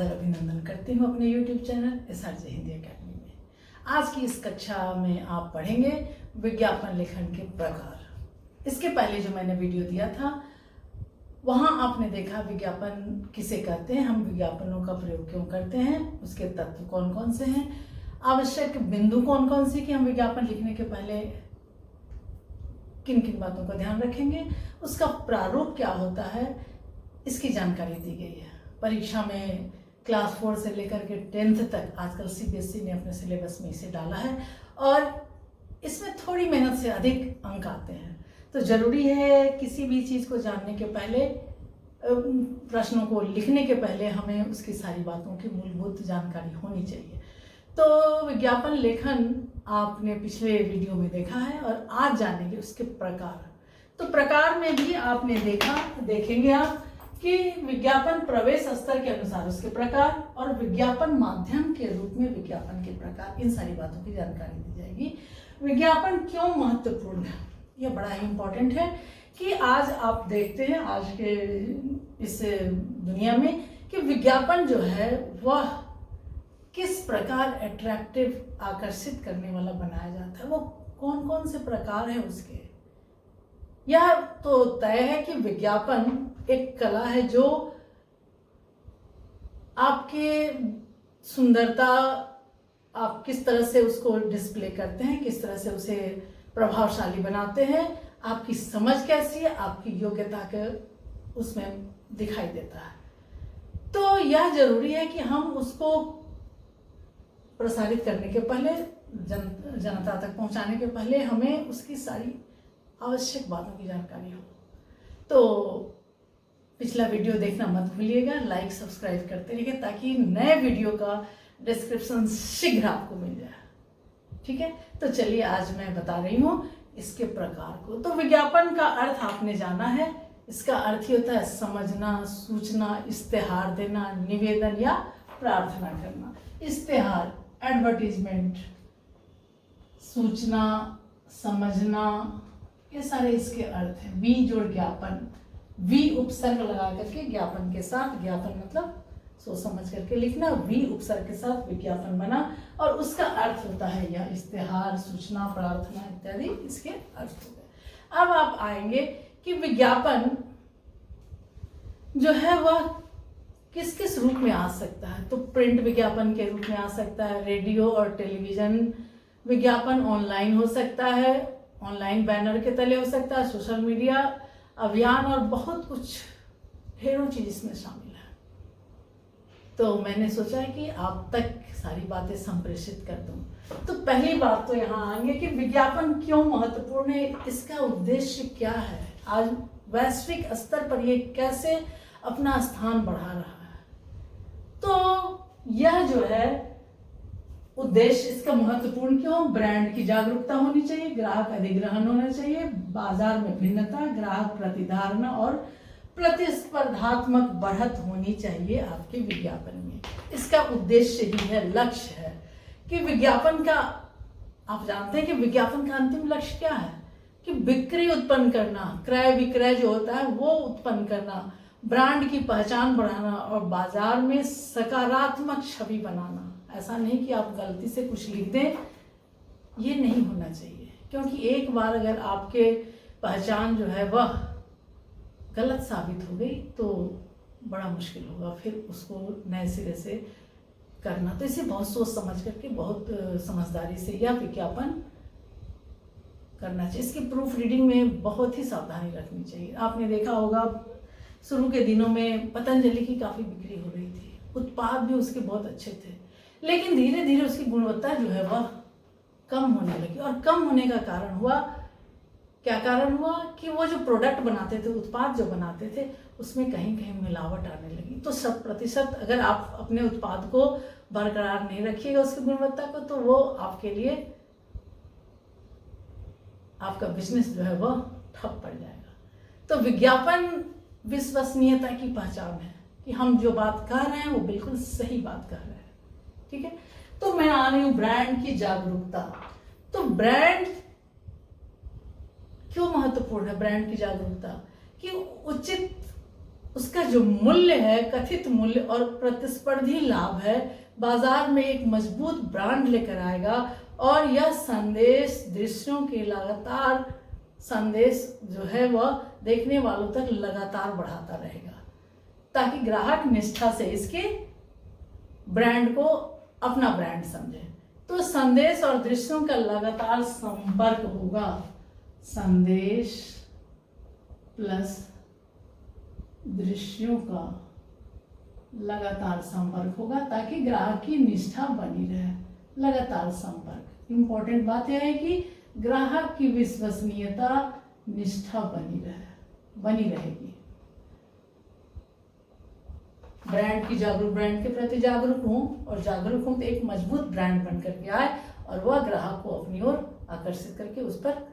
सादर अभिनंदन करती हूँ अपने YouTube channel SRJ Hindi academy में। आज की इस कक्षा में आप पढ़ेंगे विज्ञापन लेखन के प्रकार। इसके पहले जो मैंने वीडियो दिया था वहाँ आपने देखा विज्ञापन किसे कहते हैं, हम विज्ञापनों का प्रयोग क्यों करते हैं, उसके तत्व कौन कौन से हैं, आवश्यक बिंदु कौन कौन से कि हम विज्ञापन लिखने के पहले किन किन बातों का ध्यान रखेंगे, उसका प्रारूप क्या होता है, इसकी जानकारी दी गई है। परीक्षा में क्लास 4 से लेकर के 10th तक आजकल CBSE ने अपने सिलेबस में इसे डाला है और इसमें थोड़ी मेहनत से अधिक अंक आते हैं। तो ज़रूरी है किसी भी चीज़ को जानने के पहले, प्रश्नों को लिखने के पहले हमें उसकी सारी बातों की मूलभूत जानकारी होनी चाहिए। तो विज्ञापन लेखन आपने पिछले वीडियो में देखा है और आज जानेंगे उसके प्रकार। तो प्रकार में भी आपने देखेंगे आप कि विज्ञापन प्रवेश स्तर के अनुसार उसके प्रकार और विज्ञापन माध्यम के रूप में विज्ञापन के प्रकार, इन सारी बातों की जानकारी दी जाएगी। विज्ञापन क्यों महत्वपूर्ण है, यह बड़ा ही इम्पोर्टेंट है कि आज आप देखते हैं आज के इस दुनिया में कि विज्ञापन जो है वह किस प्रकार अट्रैक्टिव, आकर्षित करने वाला बनाया जाता है। वो कौन कौन से प्रकार हैं उसके, यह तो तय है कि विज्ञापन एक कला है जो आपके सुंदरता, आप किस तरह से उसको डिस्प्ले करते हैं, किस तरह से उसे प्रभावशाली बनाते हैं, आपकी समझ कैसी है, आपकी योग्यता के उसमें दिखाई देता है। तो यह जरूरी है कि हम उसको प्रसारित करने के पहले, जनता तक पहुंचाने के पहले हमें उसकी सारी आवश्यक बातों की जानकारी हो। तो पिछला वीडियो देखना मत भूलिएगा, लाइक सब्सक्राइब करते रहिए ताकि नए वीडियो का डिस्क्रिप्शन शीघ्र आपको मिल जाए। ठीक है, तो चलिए आज मैं बता रही हूँ इसके प्रकार को। तो विज्ञापन का अर्थ आपने जाना है, इसका अर्थ ही होता है समझना, सूचना, इश्तेहार देना, निवेदन या प्रार्थना करना। इश्तेहार, एडवर्टीजमेंट, सूचना, समझना, ये सारे इसके अर्थ हैं। वी जोड़ ज्ञापन, वी उपसर्ग लगा करके ज्ञापन के साथ, ज्ञापन मतलब सोच समझ करके लिखना, वी उपसर्ग के साथ विज्ञापन बना और उसका अर्थ होता है यह इश्तेहार, सूचना, प्रार्थना इत्यादि इसके अर्थ हो गए। अब आप आएंगे कि विज्ञापन जो है वह किस किस रूप में आ सकता है। तो प्रिंट विज्ञापन के रूप में आ सकता है, रेडियो और टेलीविजन विज्ञापन ऑनलाइन हो सकता है, ऑनलाइन बैनर के तले हो सकता है, सोशल मीडिया अभियान और बहुत कुछ, ढेरों चीज इसमें शामिल है। तो मैंने सोचा है कि आप तक सारी बातें संप्रेषित कर दूं। तो पहली बात तो यहाँ आएंगे कि विज्ञापन क्यों महत्वपूर्ण है, इसका उद्देश्य क्या है, आज वैश्विक स्तर पर ये कैसे अपना स्थान बढ़ा रहा है। तो यह जो है उद्देश्य इसका महत्वपूर्ण क्यों, ब्रांड की जागरूकता होनी चाहिए, ग्राहक अधिग्रहण होना चाहिए, बाजार में भिन्नता, ग्राहक प्रतिधारणा और प्रतिस्पर्धात्मक बढ़त होनी चाहिए आपके विज्ञापन में। इसका उद्देश्य ही है, लक्ष्य है कि विज्ञापन का, आप जानते हैं कि विज्ञापन का अंतिम लक्ष्य क्या है कि बिक्री उत्पन्न करना, क्रय विक्रय जो होता है वो उत्पन्न करना, ब्रांड की पहचान बढ़ाना और बाजार में सकारात्मक छवि बनाना। ऐसा नहीं कि आप गलती से कुछ लिख दें, ये नहीं होना चाहिए, क्योंकि एक बार अगर आपके पहचान जो है वह गलत साबित हो गई तो बड़ा मुश्किल होगा फिर उसको नए सिरे से करना। तो इसे बहुत सोच समझ करके, बहुत समझदारी से यह विज्ञापन करना चाहिए। इसकी प्रूफ रीडिंग में बहुत ही सावधानी रखनी चाहिए। आपने देखा होगा शुरू के दिनों में पतंजलि की काफ़ी बिक्री हो रही थी, उत्पाद भी उसके बहुत अच्छे थे, लेकिन धीरे धीरे उसकी गुणवत्ता जो है वह कम होने लगी। और कम होने का कारण हुआ, क्या कारण हुआ कि वो जो प्रोडक्ट बनाते थे, उत्पाद जो बनाते थे, उसमें कहीं कहीं मिलावट आने लगी। तो 100% अगर आप अपने उत्पाद को बरकरार नहीं रखिएगा उसकी गुणवत्ता को, तो वो आपके लिए, आपका बिजनेस जो है वह ठप पड़ जाएगा। तो विज्ञापन विश्वसनीयता की पहचान है कि हम जो बात कह रहे हैं वो बिल्कुल सही बात कह रहे हैं। ठीक है, तो मैं आ रही हूं ब्रांड की जागरूकता। तो ब्रांड क्यों महत्वपूर्ण है, ब्रांड की जागरूकता कि उचित उसका जो मूल्य है, कथित मूल्य और प्रतिस्पर्धी लाभ है, बाजार में एक मजबूत ब्रांड लेकर आएगा। और यह संदेश दृश्यों के लगातार संदेश जो है वह देखने वालों तक लगातार बढ़ाता रहेगा, ताकि ग्राहक निष्ठा से इसके ब्रांड को अपना ब्रांड समझे। तो संदेश और दृश्यों का लगातार संपर्क होगा, संदेश प्लस दृश्यों का लगातार संपर्क होगा, ताकि ग्राहक की निष्ठा बनी रहे। लगातार संपर्क, इंपॉर्टेंट बात यह है कि ग्राहक की विश्वसनीयता, निष्ठा बनी रहेगी। ब्रांड के प्रति जागरूक हूँ, और जागरूक हूँ तो एक मजबूत ब्रांड बनकर के आए और वह ग्राहक को अपनी ओर आकर्षित करके उस पर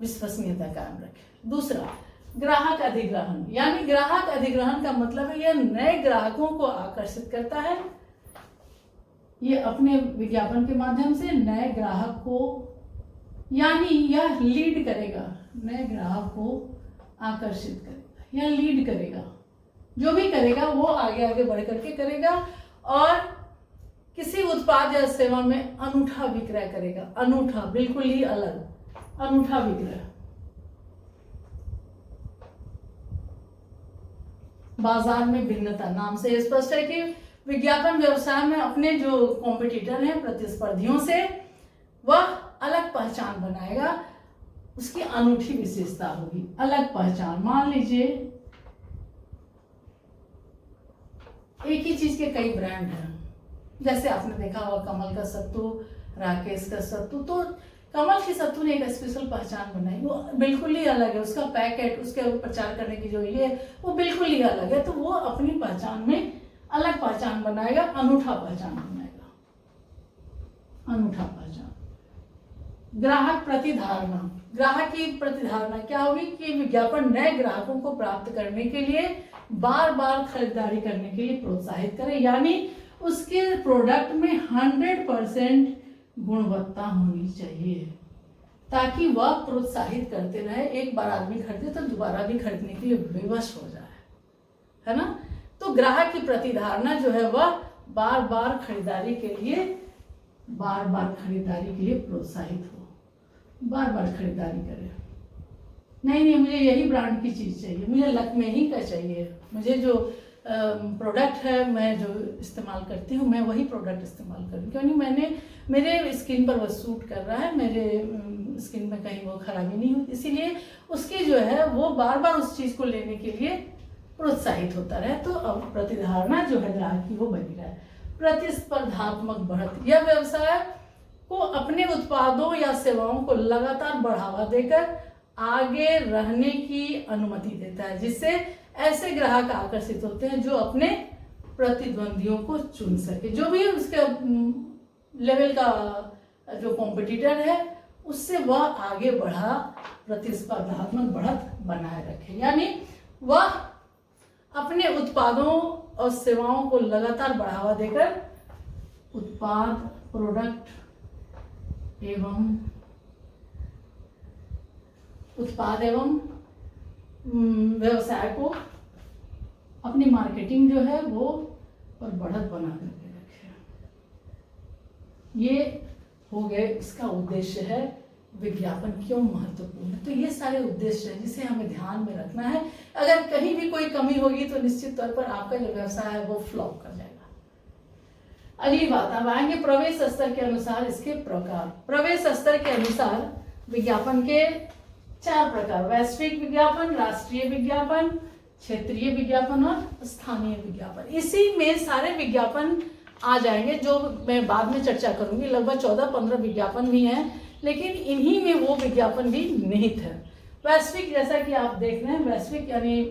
विश्वसनीयता कायम रखे। दूसरा, ग्राहक अधिग्रहण, यानी ग्राहक अधिग्रहण का मतलब है यह नए ग्राहकों को आकर्षित करता है। ये अपने विज्ञापन के माध्यम से नए ग्राहक को, यानी यह लीड करेगा, नए ग्राहक को आकर्षित करेगा, यह लीड करेगा। जो भी करेगा वो आगे आगे बढ़ करके करेगा और किसी उत्पाद या सेवा में अनूठा विक्रय करेगा। अनूठा, बिल्कुल ही अलग, अनूठा विक्रय। बाजार में भिन्नता, नाम से स्पष्ट है कि विज्ञापन व्यवसाय में अपने जो कॉम्पिटिटर हैं, प्रतिस्पर्धियों से वह अलग पहचान बनाएगा, उसकी अनूठी विशेषता होगी, अलग पहचान। मान लीजिए एक ही चीज के कई ब्रांड हैं, जैसे आपने देखा होगा कमल का सत्तू, राकेश का सत्तू। तो कमल की सत्तू ने एक स्पेशल पहचान बनाई, वो बिल्कुल ही अलग है, उसका पैकेट, उसके प्रचार करने की जो ये वो बिल्कुल ही अलग है। तो वो अपनी पहचान में अलग पहचान बनाएगा, अनूठा पहचान बनाएगा, अनूठा पहचान। ग्राहक प्रतिधारणा, ग्राहक की प्रतिधारणा क्या होगी कि विज्ञापन नए ग्राहकों को प्राप्त करने के लिए बार बार खरीदारी करने के लिए प्रोत्साहित करे, यानी उसके प्रोडक्ट में 100% गुणवत्ता होनी चाहिए, ताकि वह प्रोत्साहित करते रहे। एक बार आदमी खरीदे तो दोबारा भी खरीदने के लिए विवश हो जाए, है ना। तो ग्राहक की प्रतिधारणा जो है वह बार बार खरीदारी के लिए प्रोत्साहित हो, बार बार खरीदारी करे। नहीं, मुझे यही ब्रांड की चीज चाहिए, मुझे लक्मे ही का चाहिए, मुझे जो प्रोडक्ट है मैं जो इस्तेमाल करती हूँ मैं वही प्रोडक्ट इस्तेमाल करूँ, क्योंकि मेरे स्किन पर वो सूट कर रहा है, मेरे स्किन में कहीं वो खराबी नहीं हुई, इसीलिए उसकी जो है वो बार बार उस चीज़ को लेने के लिए प्रोत्साहित होता रहे। तो अब प्रतिधारणा जो है ग्राहक की वो बनी रहे। प्रतिस्पर्धात्मक बढ़त, यह व्यवसाय को अपने उत्पादों या सेवाओं को लगातार बढ़ावा देकर आगे रहने की अनुमति देता है, जिससे ऐसे ग्राहक आकर्षित होते हैं जो अपने प्रतिद्वंदियों को चुन सके। जो भी उसके लेवल का जो कॉम्पिटिटर है उससे वह आगे बढ़ा, प्रतिस्पर्धात्मक बढ़त बनाए रखे, यानी वह अपने उत्पादों और सेवाओं को लगातार बढ़ावा देकर उत्पाद एवं व्यवसाय को अपनी मार्केटिंग जो है वो और बढ़त बना करके रखे। ये हो गए, इसका उद्देश्य है विज्ञापन क्यों महत्वपूर्ण है। तो ये सारे उद्देश्य हैं जिसे हमें ध्यान में रखना है। अगर कहीं भी कोई कमी होगी तो निश्चित तौर पर आपका जो व्यवसाय है वो फ्लॉप कर जाएगा। अगली बात अब आएंगे प्रवेश स्तर के अनुसार इसके प्रकार। प्रवेश स्तर के अनुसार विज्ञापन के 4 प्रकार: वैश्विक विज्ञापन, राष्ट्रीय विज्ञापन, क्षेत्रीय विज्ञापन और स्थानीय विज्ञापन। इसी में सारे विज्ञापन आ जाएंगे जो मैं बाद में चर्चा करूंगी। लगभग 14-15 विज्ञापन भी हैं, लेकिन इन्हीं में वो विज्ञापन भी निहित है। वैश्विक, जैसा कि आप देख रहे हैं, वैश्विक यानी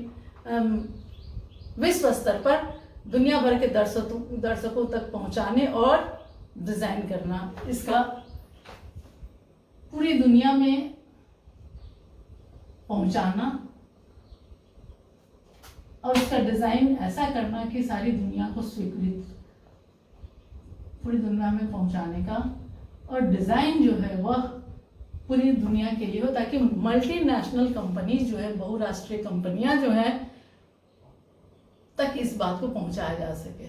विश्व स्तर पर दुनिया भर के दर्शकों तक पहुंचाने और डिजाइन करना, इसका पूरी दुनिया में पहुंचाना और उसका डिजाइन ऐसा करना कि सारी दुनिया को स्वीकृत, पूरी दुनिया में पहुंचाने का, और डिजाइन जो है वह पूरी दुनिया के लिए हो, ताकि मल्टीनेशनल कंपनीज जो है, बहुराष्ट्रीय कंपनियां जो हैं, तक इस बात को पहुंचाया जा सके,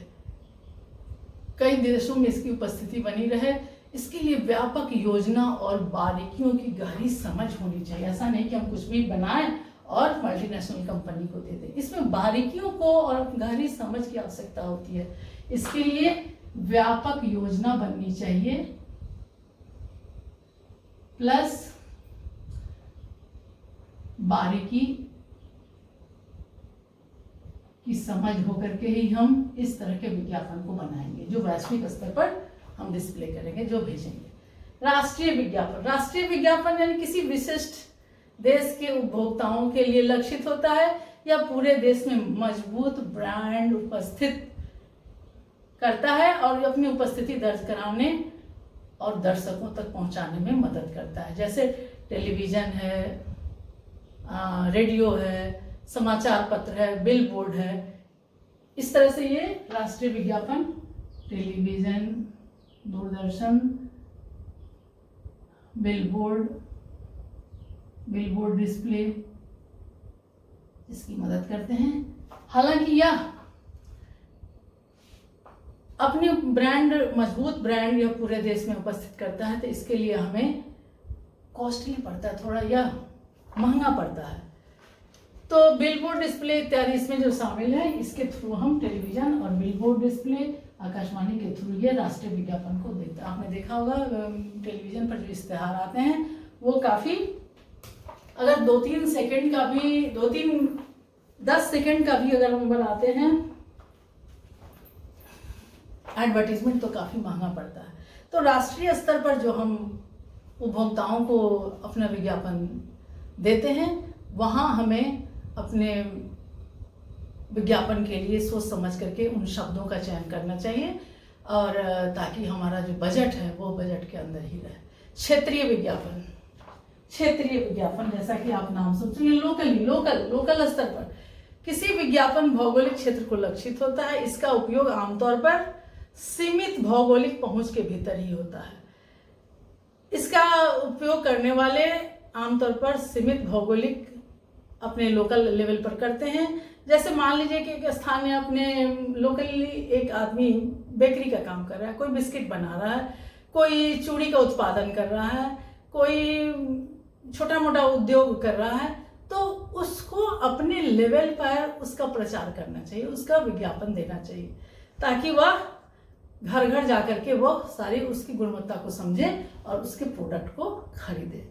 कई देशों में इसकी उपस्थिति बनी रहे। इसके लिए व्यापक योजना और बारीकियों की गहरी समझ होनी चाहिए। ऐसा नहीं कि हम कुछ भी बनाएं और मल्टीनेशनल कंपनी को दे दें। इसमें बारीकियों को और गहरी समझ की आवश्यकता होती है। इसके लिए व्यापक योजना बननी चाहिए प्लस बारीकी की समझ होकर के ही हम इस तरह के विज्ञापन को बनाएंगे जो वैश्विक स्तर पर हम डिस्प्ले करेंगे, जो भेजेंगे। राष्ट्रीय विज्ञापन, राष्ट्रीय विज्ञापन यानी किसी विशिष्ट देश के उपभोक्ताओं के लिए लक्षित होता है या पूरे देश में मजबूत ब्रांड उपस्थित करता है और अपनी उपस्थिति दर्ज कराने और दर्शकों तक पहुंचाने में मदद करता है। जैसे टेलीविजन है, रेडियो है, समाचार पत्र है, बिल बोर्ड है। इस तरह से ये राष्ट्रीय विज्ञापन television, Doordarshan, bill board display इसकी मदद करते हैं। हालांकि यह अपनी ब्रांड, मजबूत ब्रांड यह पूरे देश में उपस्थित करता है, तो इसके लिए हमें कॉस्टली पड़ता है, थोड़ा यह महंगा पड़ता है। तो बिलबोर्ड डिस्प्ले इत्यादि इसमें जो शामिल है, इसके थ्रू हम टेलीविजन और बिलबोर्ड डिस्प्ले, आकाशवाणी के थ्रू ये राष्ट्रीय विज्ञापन को देखते हैं। आपने देखा होगा टेलीविजन पर जो इश्तेहार आते हैं वो काफ़ी, अगर 2-3 सेकंड का भी, 10 सेकंड का भी अगर हम बनाते हैं एडवर्टीजमेंट तो काफ़ी महंगा पड़ता है। तो राष्ट्रीय स्तर पर जो हम उपभोक्ताओं को अपना विज्ञापन देते हैं, वहाँ हमें अपने विज्ञापन के लिए सोच समझ करके उन शब्दों का चयन करना चाहिए, और ताकि हमारा जो बजट है वो बजट के अंदर ही रहे। क्षेत्रीय विज्ञापन, क्षेत्रीय विज्ञापन जैसा कि आप नाम सुनते हैं, लोकल स्तर पर किसी विज्ञापन भौगोलिक क्षेत्र को लक्षित होता है। इसका उपयोग आमतौर पर सीमित भौगोलिक पहुंच के भीतर ही होता है। इसका उपयोग करने वाले आमतौर पर सीमित भौगोलिक अपने लोकल लेवल पर करते हैं। जैसे मान लीजिए कि एक स्थानीय अपने लोकली एक आदमी बेकरी का काम कर रहा है, कोई बिस्किट बना रहा है, कोई चूड़ी का उत्पादन कर रहा है, कोई छोटा मोटा उद्योग कर रहा है, तो उसको अपने लेवल पर उसका प्रचार करना चाहिए, उसका विज्ञापन देना चाहिए, ताकि वह घर घर जाकर के वो सारी उसकी गुणवत्ता को समझे और उसके प्रोडक्ट को खरीदे।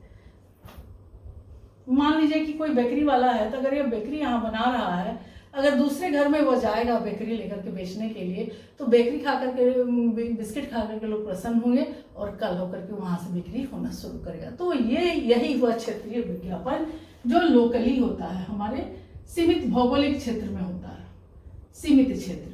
मान लीजिए कि कोई बेकरी वाला है, तो अगर ये बेकरी यहाँ बना रहा है, अगर दूसरे घर में वो जाएगा बेकरी लेकर के बेचने के लिए, तो बेकरी खा करके, बिस्किट खा करके लोग प्रसन्न होंगे और कल होकर के वहाँ से बिक्री होना शुरू करेगा। तो यही हुआ क्षेत्रीय विज्ञापन, जो लोकली होता है, हमारे सीमित भौगोलिक क्षेत्र में होता है, सीमित क्षेत्र में।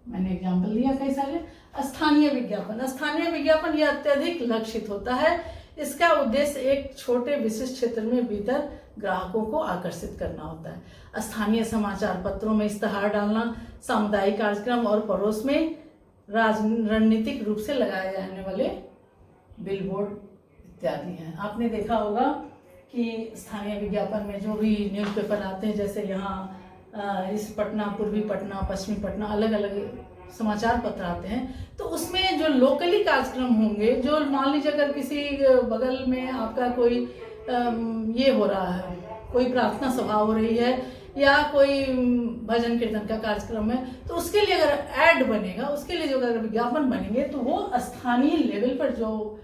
मैंने एग्जाम्पल दिया कई सारे। स्थानीय विज्ञापन, स्थानीय विज्ञापन यह अत्यधिक लक्षित होता है। इसका उद्देश्य एक छोटे विशिष्ट क्षेत्र में भीतर ग्राहकों को आकर्षित करना होता है। स्थानीय समाचार पत्रों में इश्तेहार डालना, सामुदायिक कार्यक्रम और पड़ोस में रणनीतिक रूप से लगाए जाने वाले बिलबोर्ड इत्यादि हैं। आपने देखा होगा कि स्थानीय विज्ञापन में जो भी न्यूज़पेपर आते हैं, जैसे यहाँ इस पटना, पूर्वी पटना, पश्चिमी पटना, अलग अलग समाचार पत्र आते हैं, तो उसमें जो लोकली कार्यक्रम होंगे, जो मान लीजिए अगर किसी बगल में आपका कोई ये हो रहा है, कोई प्रार्थना सभा हो रही है या कोई भजन कीर्तन का कार्यक्रम है, तो उसके लिए अगर ऐड बनेगा, उसके लिए जो अगर विज्ञापन बनेंगे, तो वो स्थानीय लेवल पर जो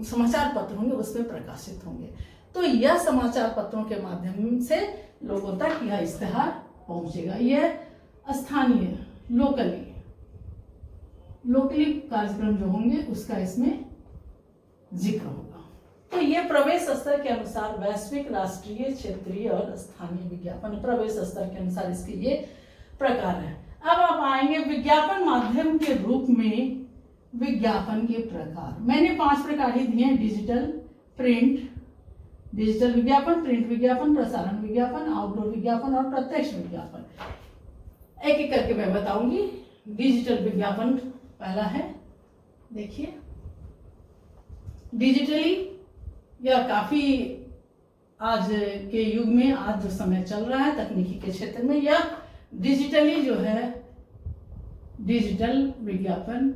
समाचार पत्र होंगे उसमें प्रकाशित होंगे। तो यह समाचार पत्रों के माध्यम से लोगों तक यह इश्तेहार पहुंचेगा। यह स्थानीय लोकली कार्यक्रम जो होंगे उसका इसमें जिक्र होगा। तो ये प्रवेश स्तर के अनुसार वैश्विक, राष्ट्रीय, क्षेत्रीय और स्थानीय विज्ञापन प्रवेश स्तर के अनुसार इसके ये प्रकार है। अब आप आएंगे विज्ञापन माध्यम के रूप में विज्ञापन के प्रकार। मैंने 5 प्रकार ही दिए हैं: डिजिटल, प्रिंट, डिजिटल विज्ञापन, प्रिंट विज्ञापन, प्रसारण विज्ञापन, आउटडोर विज्ञापन और प्रत्यक्ष विज्ञापन। एक एक करके मैं बताऊंगी। डिजिटल विज्ञापन पहला है, देखिए। डिजिटली यह काफी आज के युग में, आज जो समय चल रहा है तकनीकी के क्षेत्र में, या डिजिटली जो है डिजिटल विज्ञापन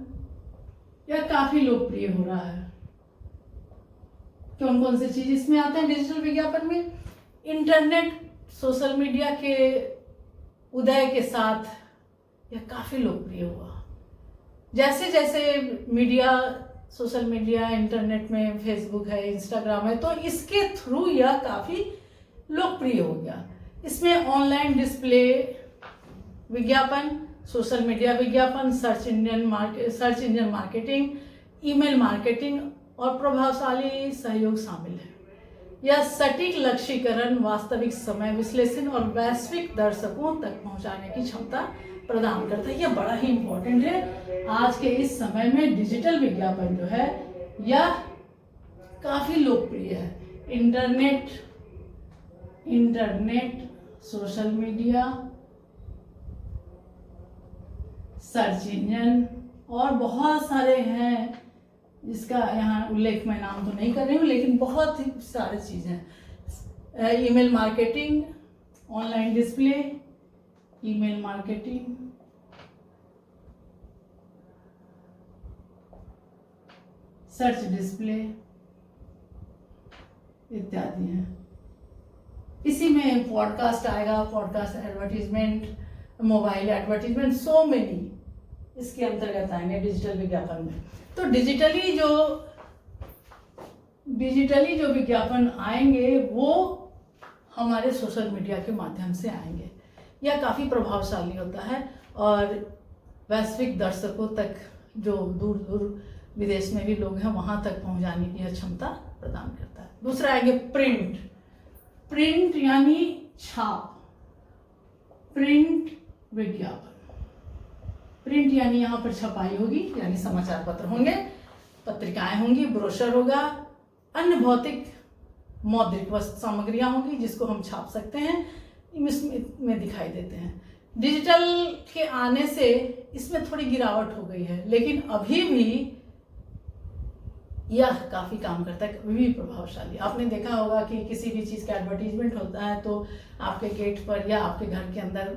यह काफी लोकप्रिय हो रहा है। कौन कौन सी चीज इसमें आते हैं डिजिटल विज्ञापन में? इंटरनेट, सोशल मीडिया के उदय के साथ यह काफी लोकप्रिय हुआ। जैसे जैसे मीडिया, सोशल मीडिया, इंटरनेट में फेसबुक है, इंस्टाग्राम है, तो इसके थ्रू यह काफी लोकप्रिय हो गया। इसमें ऑनलाइन डिस्प्ले विज्ञापन, सोशल मीडिया विज्ञापन, search engine marketing, email marketing और प्रभावशाली सहयोग शामिल है। यह सटीक लक्ष्यीकरण, वास्तविक समय विश्लेषण और वैश्विक दर्शकों तक पहुंचाने की क्षमता प्रदान करता है। यह बड़ा ही इम्पोर्टेंट है। आज के इस समय में डिजिटल विज्ञापन जो है यह काफी लोकप्रिय है। Internet, social media, search engine और बहुत सारे हैं, जिसका यहाँ उल्लेख मैं नाम तो नहीं कर रही हूँ, लेकिन बहुत ही सारी चीज़ें हैं। Email marketing, online display, email marketing, search display इत्यादि हैं। इसी में पॉडकास्ट आएगा, podcast advertisement, mobile advertisement, so many इसके अंतर्गत आएंगे डिजिटल विज्ञापन में। तो डिजिटली जो विज्ञापन आएंगे वो हमारे सोशल मीडिया के माध्यम से आएंगे। यह काफ़ी प्रभावशाली होता है और वैश्विक दर्शकों तक, जो दूर दूर विदेश में भी लोग हैं, वहाँ तक पहुँचाने की यह क्षमता प्रदान करता है। दूसरा आएंगे प्रिंट यानी छाप, प्रिंट विज्ञापन। प्रिंट यानी यहाँ पर छपाई होगी, यानी समाचार पत्र होंगे, पत्रिकाएं होंगी, ब्रोशर होगा, अन्य भौतिक मौद्रिक वस्तु सामग्रियां होंगी जिसको हम छाप सकते हैं, इसमें दिखाई देते हैं। डिजिटल के आने से इसमें थोड़ी गिरावट हो गई है, लेकिन अभी भी यह काफ़ी काम करता है, कभी भी प्रभावशाली। आपने देखा होगा कि किसी भी चीज़ का एडवर्टीजमेंट होता है तो आपके गेट पर या आपके घर के अंदर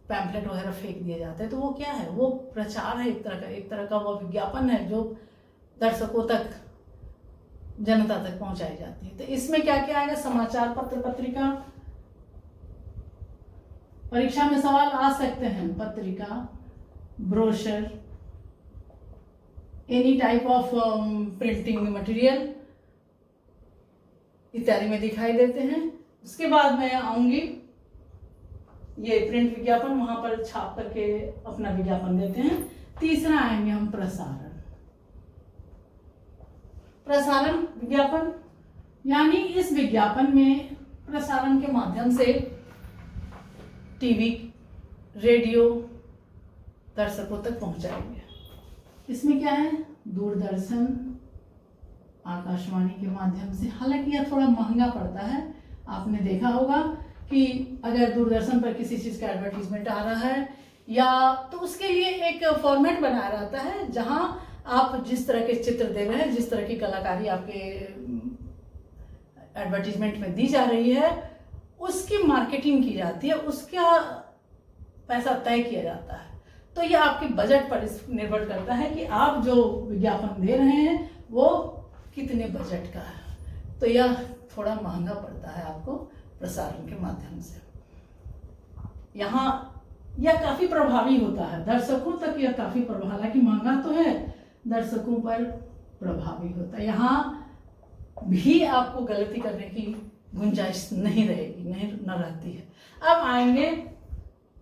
पैम्फलेट वगैरह फेंक दिए जाते हैं, तो वो क्या है? वो प्रचार है, एक तरह का वो विज्ञापन है जो दर्शकों तक, जनता तक पहुंचाई जाती है। तो इसमें क्या क्या आएगा? समाचार पत्र, पत्रिका, परीक्षा में सवाल आ सकते हैं, पत्रिका, brochure, any type of printing material इत्यादि में दिखाई देते हैं। उसके बाद मैं आऊंगी, ये प्रिंट विज्ञापन, वहां पर छाप करके अपना विज्ञापन देते हैं। तीसरा आएंगे हम प्रसारण विज्ञापन, यानी इस विज्ञापन में प्रसारण के माध्यम से टीवी, रेडियो दर्शकों तक पहुंचाएंगे। इसमें क्या है? दूरदर्शन, आकाशवाणी के माध्यम से। हालांकि यह थोड़ा महंगा पड़ता है। आपने देखा होगा कि अगर दूरदर्शन पर किसी चीज़ का एडवर्टीजमेंट आ रहा है या तो उसके लिए एक फॉर्मेट बनाया रहता है जहां आप जिस तरह के चित्र दे रहे हैं, जिस तरह की कलाकारी आपके एडवर्टीजमेंट में दी जा रही है, उसकी मार्केटिंग की जाती है, उसका पैसा तय किया जाता है। तो यह आपके बजट पर निर्भर करता है कि आप जो विज्ञापन दे रहे हैं वो कितने बजट का है। तो यह थोड़ा महंगा पड़ता है आपको प्रसारण के माध्यम से। यहाँ यह काफी प्रभावी होता है, दर्शकों तक यह काफी प्रभावी, हालांकि महंगा तो है, दर्शकों पर प्रभावी होता है। यहाँ भी आपको गलती करने की गुंजाइश नहीं रहेगी, न रहती है। अब आएंगे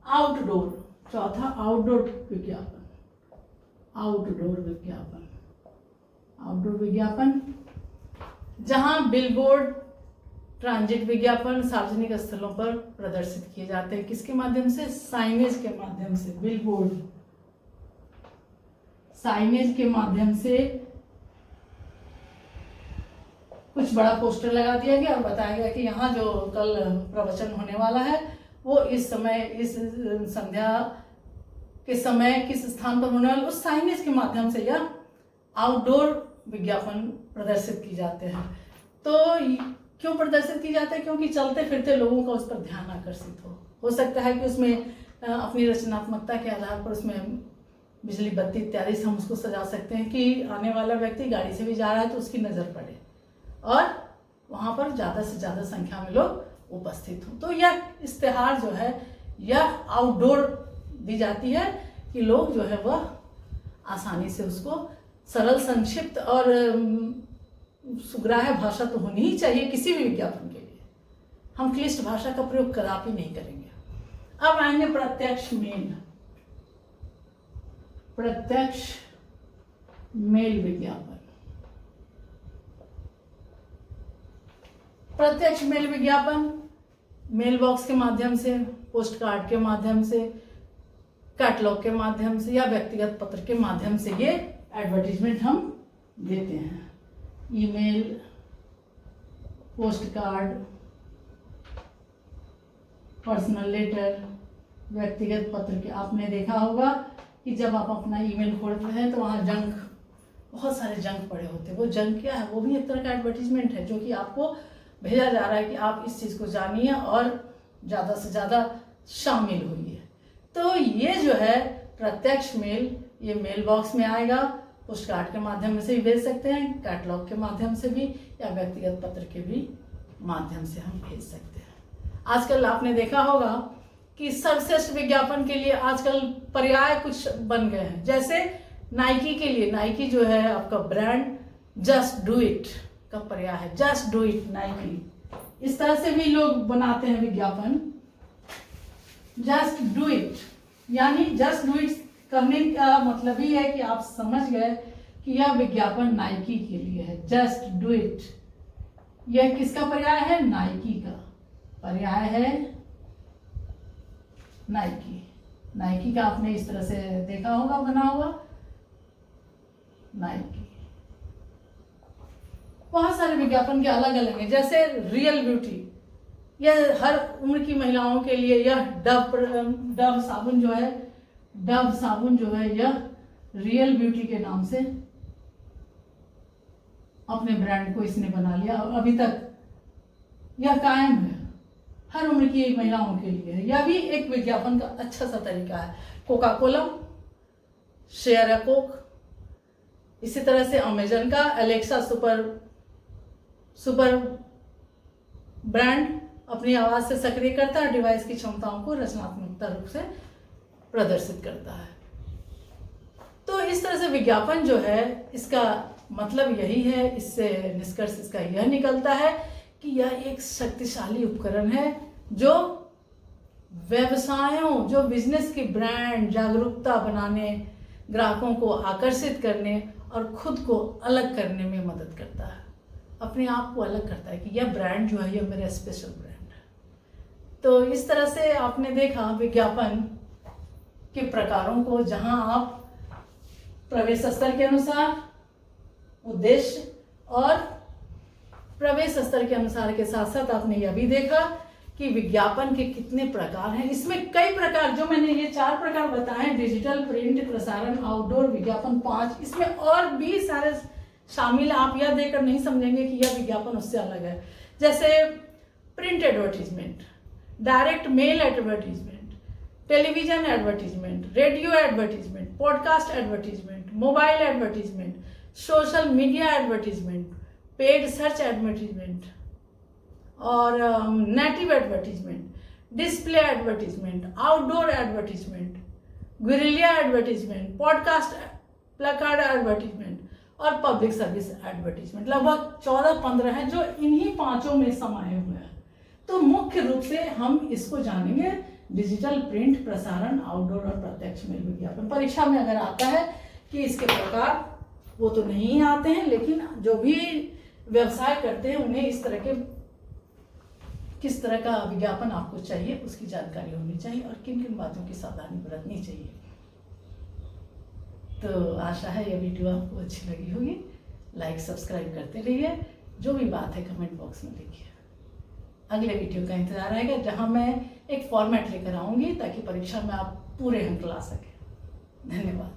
आउटडोर, चौथा आउटडोर विज्ञापन, जहां बिलबोर्ड, ट्रांजिट विज्ञापन सार्वजनिक स्थलों पर प्रदर्शित किए जाते हैं। किसके माध्यम से? साइनेज के माध्यम से। बिलबोर्ड, साइनेज के माध्यम से कुछ बड़ा पोस्टर लगा दिया गया और बताया गया कि यहाँ जो कल प्रवचन होने वाला है वो इस समय, इस संध्या के समय किस स्थान पर होने वाला, उस साइनेज के माध्यम से यह आउटडोर विज्ञापन प्रदर्शित की जाते हैं। तो क्यों प्रदर्शित की जाते हैं? क्योंकि चलते फिरते लोगों का उस पर ध्यान आकर्षित हो सकता है कि उसमें अपनी रचनात्मकता के आधार पर उसमें बिजली बत्ती इत्यादि से हम उसको सजा सकते हैं कि आने वाला व्यक्ति गाड़ी से भी जा रहा है तो उसकी नज़र पड़े और वहाँ पर ज़्यादा से ज़्यादा संख्या में लोग उपस्थित हों। तो यह इश्तेहार जो है यह आउटडोर दी जाती है कि लोग जो है वह आसानी से उसको सरल, संक्षिप्त और सुग्राह्य भाषा तो होनी ही चाहिए किसी भी विज्ञापन के लिए। हम क्लिष्ट भाषा का प्रयोग कदापि नहीं करेंगे। अब आएंगे प्रत्यक्ष मेल। प्रत्यक्ष मेल विज्ञापन। प्रत्यक्ष मेल विज्ञापन मेल बॉक्स के माध्यम से, पोस्ट कार्ड के माध्यम से, कैटलॉग के माध्यम से या व्यक्तिगत पत्र के माध्यम से ये एडवर्टीजमेंट हम देते हैं। Email, postcard, personal letter, व्यक्तिगत पत्र के। आपने देखा होगा कि जब आप अपना ईमेल खोलते हैं तो वहाँ जंक, बहुत सारे जंक पड़े होते हैं। वो जंक क्या है? वो भी एक तरह का एडवर्टीजमेंट है जो कि आपको भेजा जा रहा है कि आप इस चीज़ को जानिए और ज़्यादा से ज़्यादा शामिल होइए। तो ये जो है प्रत्यक्ष मेल, ये मेल बॉक्स में आएगा। पोस्ट कार्ड के माध्यम से भी भेज सकते हैं, कैटलॉग के माध्यम से भी या व्यक्तिगत पत्र के भी माध्यम से हम भेज सकते हैं। आजकल आपने देखा होगा कि सर्वश्रेष्ठ विज्ञापन के लिए आजकल पर्याय कुछ बन गए हैं। जैसे नाइकी के लिए, नाइकी जो है आपका ब्रांड, जस्ट डू इट का पर्याय है, जस्ट डू इट नाइकी। इस तरह से भी लोग बनाते हैं विज्ञापन, जस्ट डू इट। यानी जस्ट डू इट करने का मतलब ही है कि आप समझ गए कि यह विज्ञापन नाइकी के लिए है। जस्ट डू इट, यह किसका पर्याय है? नाइकी का पर्याय है, नाइकी। नाइकी का आपने इस तरह से देखा होगा बना हुआ, नाइकी। बहुत सारे विज्ञापन के अलग अलग हैं। जैसे रियल ब्यूटी, यह हर उम्र की महिलाओं के लिए। यह डव साबुन जो है, डव साबुन जो है यह रियल ब्यूटी के नाम से अपने ब्रांड को इसने बना लिया और अभी तक यह कायम है, हर उम्र की महिलाओं के लिए है। यह भी एक विज्ञापन का अच्छा सा तरीका है। कोका कोला, शेयर ए कोक। इसी तरह से अमेजन का एलेक्सा सुपर ब्रांड अपनी आवाज से सक्रिय करता है, डिवाइस की क्षमताओं को रचनात्मक रूप से प्रदर्शित करता है। तो इस तरह से विज्ञापन जो है, इसका मतलब यही है, इससे निष्कर्ष इसका यह निकलता है कि यह एक शक्तिशाली उपकरण है जो व्यवसायों, जो बिजनेस की ब्रांड जागरूकता बनाने, ग्राहकों को आकर्षित करने और खुद को अलग करने में मदद करता है। अपने आप को अलग करता है कि यह ब्रांड जो है यह मेरा स्पेशल ब्रांड है। तो इस तरह से आपने देखा विज्ञापन के प्रकारों को, जहां आप प्रवेश स्तर के अनुसार, उद्देश्य और प्रवेश स्तर के अनुसार के साथ साथ आपने यह भी देखा कि विज्ञापन के कितने प्रकार हैं। इसमें कई प्रकार, जो मैंने ये 4 प्रकार बताए, डिजिटल, प्रिंट, प्रसारण, आउटडोर, विज्ञापन 5, इसमें और भी सारे शामिल। आप यह देखकर नहीं समझेंगे कि यह विज्ञापन उससे अलग है। जैसे print advertisement, direct mail advertisement, television advertisement, radio advertisement, podcast advertisement, mobile advertisement, social media advertisement, paid search advertisement और native advertisement, display advertisement, outdoor advertisement, guerrilla advertisement, podcast, placard advertisement और पब्लिक सर्विस एडवर्टीजमेंट। लगभग 14-15 हैं जो इन्हीं 5 में समाये हुए हैं। तो मुख्य रूप से हम इसको जानेंगे, डिजिटल, प्रिंट, प्रसारण, आउटडोर और प्रत्यक्ष मेल विज्ञापन। परीक्षा में अगर आता है कि इसके प्रकार, वो तो नहीं आते हैं, लेकिन जो भी व्यवसाय करते हैं उन्हें इस तरह के, किस तरह का विज्ञापन आपको चाहिए उसकी जानकारी होनी चाहिए और किन किन बातों की सावधानी बरतनी चाहिए। तो आशा है यह वीडियो आपको अच्छी लगी होगी। लाइक, सब्सक्राइब करते रहिए। जो भी बात है कमेंट बॉक्स में लिखिए। अगले वीडियो का इंतजार रहेगा जहां मैं एक फॉर्मेट लेकर आऊंगी ताकि परीक्षा में आप पूरे अंक ला सकें। धन्यवाद।